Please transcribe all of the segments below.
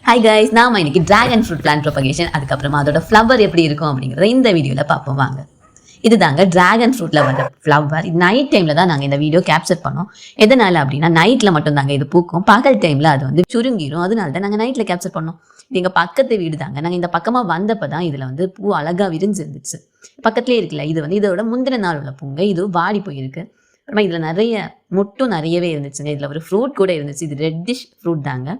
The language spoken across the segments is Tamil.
ஹாய் கைஸ், நாம இன்னைக்கு டிராகன் ஃப்ரூட் பிளான்ட் ப்ரொபகேஷன் அதுக்கப்புறமா அதோட ஃப்ளவர் எப்படி இருக்கும் அப்படிங்கிறத இந்த வீடியோவில் பார்ப்போம் வாங்க. இதுதாங்க டிராகன் ஃப்ரூட்டில் வந்த ஃப்ளவர். நைட் டைமில் தான் நாங்கள் இந்த வீடியோ கேப்சர் பண்ணோம். எதனால அப்படின்னா நைட்டில் மட்டும் தாங்க இது பூக்கும், பகல் டைமில் அது வந்து சுருங்கிடும். அதனால தான் நாங்கள் நைட்டில் கேப்சர் பண்ணோம். இது எங்கள் பக்கத்து வீடு தாங்க. நாங்கள் இந்த பக்கமாக வந்தப்போ தான் இதில் வந்து பூ அழகாக விரிஞ்சிருந்துச்சு. பக்கத்துலேயே இருக்குல்ல, இது வந்து இதோட முந்தின நாள் உள்ள பூங்க. இது வாடி போயிருக்கு. அப்புறமா இதில் நிறைய மொட்டும் நிறையவே இருந்துச்சுங்க. இதில் ஒரு ஃப்ரூட் கூட இருந்துச்சு. இது ரெட்டிஷ் ஃப்ரூட் தாங்க.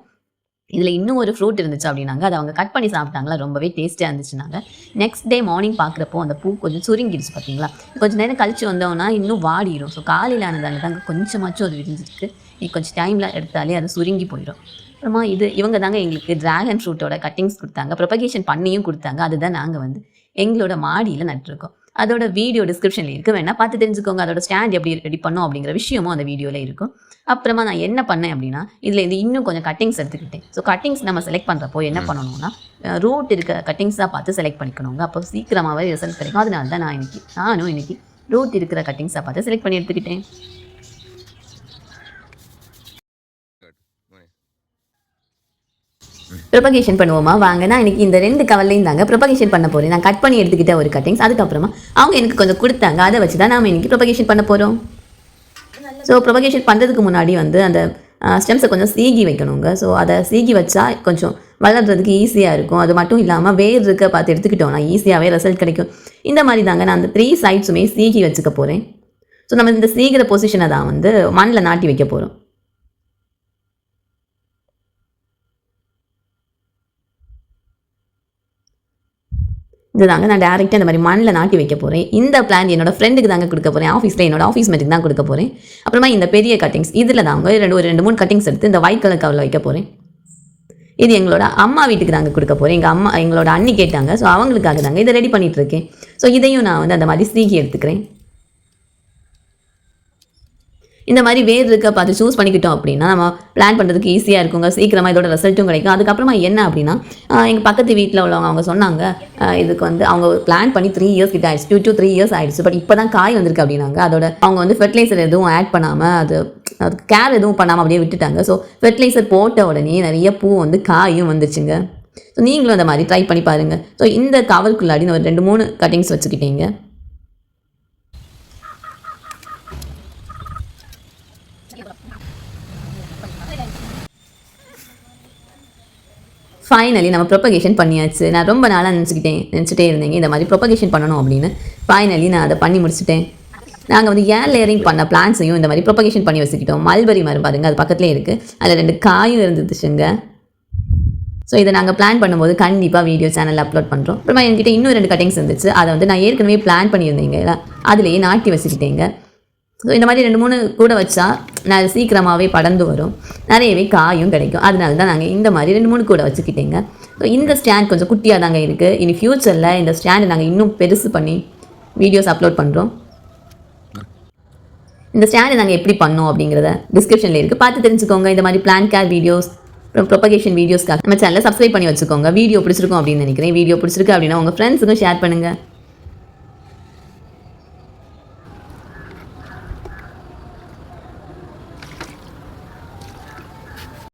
இதில் இன்னும் ஒரு ஃப்ரூட் இருந்துச்சு அப்படின்னாங்க. அதை அவங்க கட் பண்ணி சாப்பிட்டாங்களா, ரொம்பவே டேஸ்ட்டாக இருந்துச்சுனாங்க. நெக்ஸ்ட் டே மார்னிங் பார்க்குறப்போ அந்த பூ கொஞ்சம் சுருங்கிடுச்சு பார்த்தீங்களா. கொஞ்சம் நேரம் கழிச்சு வந்தோம்னா இன்னும் வாடிடும். ஸோ காலையில் ஆனதால தாங்க கொஞ்சமாச்சும் அது விரிஞ்சிருக்கு. கொஞ்சம் டைமில் எடுத்தாலே அது சுருங்கி போயிடும். அப்புறமா இவங்க தாங்க எங்களுக்கு டிராகன் ஃப்ரூட்டோட கட்டிங்ஸ் கொடுத்தாங்க, ப்ரொபகேஷன் பண்ணியும் கொடுத்தாங்க. அதுதான் நாங்கள் வந்து எங்களோட மாடியில் நட்டுருக்கோம். அதோட வீடியோ டிஸ்கிரிப்ஷனில் இருக்குது, வேணால் பார்த்து தெரிஞ்சுக்கோங்க. அதோட ஸ்டாண்ட் எப்படி ரெடி பண்ணோம் அப்படிங்கிற விஷயமும் அந்த வீடியோவில் இருக்கும். அப்புறமா நான் என்ன பண்ணேன் அப்படின்னா, இதில் இன்னும் கொஞ்சம் கட்டிங்ஸ் எடுத்துக்கிட்டேன். ஸோ கட்டிங்ஸ் நம்ம செலக்ட் பண்ணுறப்போ என்ன பண்ணணும்னா, ரூட் இருக்க கட்டிங்ஸாக பார்த்து செலக்ட் பண்ணிக்கணுங்க. அப்போ சீக்கிரமாகவே ரிசல்ட் கிடைக்கும். அதனால தான் நானும் இன்னைக்கு ரூட் இருக்கிற கட்டிங்ஸாக பார்த்து செலக்ட் பண்ணி எடுத்துக்கிட்டேன். ப்ரொபகேஷன் பண்ணுவோமா வாங்க. நான் இன்னைக்கு இந்த 2 கவர்லையும் தாங்க ப்ரொபகேஷன் பண்ண போகிறேன். நான் கட் பண்ணி எடுத்துக்கிட்ட ஒரு கட்டிங்ஸ், அதுக்கப்புறமா அவங்க எனக்கு கொஞ்சம் கொடுத்தாங்க. அதை வச்சு தான் நாம் இன்னைக்கு ப்ரொபகேஷன் பண்ண போகிறோம். ஸோ ப்ரொபகேஷன் பண்ணுறதுக்கு முன்னாடி வந்து அந்த ஸ்டெம்ஸை கொஞ்சம் சீகி வைக்கணுங்க. ஸோ அதை சீகி வச்சா கொஞ்சம் வளர்கிறதுக்கு ஈஸியாக இருக்கும். அது மட்டும் இல்லாமல் வேர் இருக்க பார்த்து எடுத்துக்கிட்டோம்னா ஈஸியாகவே ரிசல்ட் கிடைக்கும். இந்த மாதிரி தாங்க நான் அந்த 3 சைட்ஸுமே சீகி வச்சுக்க போகிறேன். ஸோ நம்ம இந்த சீகிற பொசிஷனை தான் வந்து மண்ணில் நாட்டி வைக்க போகிறோம். இதுதாங்க நான் டேரெக்டாக இந்த மாதிரி மண்ணில் நாட்டி வைக்க போகிறேன். இந்த பிளான் என்னோட ஃப்ரெண்டுக்கு தாங்க கொடுக்க போகிறேன். ஆஃபீஸில் என்னோட ஆஃபீஸ் மேட்டுக்கு தான் கொடுக்க போகிறேன். அப்புறமா இந்த பெரிய கட்டிங்ஸ் இதில் தாங்க ஒரு 2-3 கட்டிங்ஸ் எடுத்து இந்த ஒயிட் கலர் கவரில் வைக்க போகிறேன். இது எங்களோட அம்மா வீட்டுக்கு தாங்க கொடுக்க போகிறேன். எங்களோட அண்ணி கேட்டாங்க. ஸோ அவங்களுக்காக தாங்க இதை ரெடி பண்ணிகிட்ருக்கேன். ஸோ இதையும் நான் வந்து அந்த மாதிரி சீக்கி எடுத்துக்கிறேன். இந்த மாதிரி வேர் இருக்க பார்த்து சூஸ் பண்ணிக்கிட்டோம் அப்படின்னா நம்ம பிளான் பண்ணுறதுக்கு ஈஸியாக இருக்குங்க. சீக்கிரமாக இதோட ரிசல்ட்டும் கிடைக்கும். அதுக்கப்புறமா என்ன அப்படின்னா, எங்கள் பக்கத்து வீட்டில் உள்ளவங்க அவங்க சொன்னாங்க, இதுக்கு வந்து அவங்க பிளான் பண்ணி 3 இயர்ஸ் கிட்ட ஆயிடுச்சு, 2 to 3 இயர்ஸ் ஆயிடுச்சு. பட் இப்போ தான் காய் வந்திருக்கு அப்படின்னாங்க. அதோட அவங்க வந்து ஃபெர்டிலைசர் எதுவும் ஆட் பண்ணாமல் அதுக்கு கேர் எதுவும் பண்ணாமல் அப்படியே விட்டுட்டாங்க. ஸோ ஃபெர்டிலைசர் போட்ட உடனே நிறைய பூ வந்து காயும் வந்துச்சுங்க. ஸோ நீங்களும் அந்த மாதிரி ட்ரை பண்ணி பாருங்கள். ஸோ இந்த கவருக்குள்ளாடி நான் ஒரு 2-3 கட்டிங்ஸ் வச்சுக்கிட்டீங்க. ஃபைனலி நம்ம ப்ரொபகேஷன் பண்ணியாச்சு. நான் ரொம்ப நாளாக நினச்சிட்டே இருந்தேங்க இந்த மாதிரி ப்ரொபகேஷன் பண்ணணும் அப்படின்னு. ஃபைனலி நான் அதை பண்ணி முடிச்சுட்டேன். நாங்கள் வந்து லேயரிங் பண்ண பிளான்ஸையும் இந்த மாதிரி ப்ரொபகேஷன் பண்ணி வச்சுக்கிட்டோம். மல்பரி மரம் பாருங்க, அது பக்கத்துலேயே இருக்குது. அதில் 2 காயும் இருந்துச்சுங்க. ஸோ இதை நாங்கள் பிளான் பண்ணும்போது கண்டிப்பாக வீடியோ சேனலில் அப்லோட் பண்ணுறோம். அப்புறமா என்கிட்ட இன்னும் 2 கட்டிங்ஸ் இருந்துச்சு. அதை வந்து நான் ஏற்கனவே பிளான் பண்ணியிருந்தேங்க, அதிலேயே நாட்டி வச்சுக்கிட்டேங்க. ஸோ இந்த மாதிரி 2-3 கூட வச்சா நான் சீக்கிரமாகவே படர்ந்து வரும், நிறையவே காயும் கிடைக்கும். அதனால தான் நாங்கள் இந்த மாதிரி 2-3 கூட வச்சுக்கிட்டேங்க. ஸோ இந்த ஸ்டாண்ட் கொஞ்சம் குட்டியாக தாங்க இருக்குது. இனி ஃப்யூச்சரில் இந்த ஸ்டாண்டை நாங்கள் இன்னும் பெருசு பண்ணி வீடியோஸ் அப்லோட் பண்ணுறோம். இந்த ஸ்டாண்டை நாங்கள் எப்படி பண்ணோம் அப்படிங்கிறத டிஸ்கிரிப்ஷனில் இருக்குது, பார்த்து தெரிஞ்சுக்கோங்க. இந்த மாதிரி பிளான் கேர் வீடியோஸ், ப்ரொபகேஷன் வீடியோஸ்க்காக நம்ம சேனலை சப்ஸ்கிரைப் பண்ணி வச்சுக்கோங்க. வீடியோ பிடிச்சிருக்கும் அப்படின்னு நினைக்கிறேன். வீடியோ பிடிச்சிருக்கு அப்படின்னா உங்கள் ஃப்ரெண்ட்ஸுக்கும் ஷேர் பண்ணுங்கள்.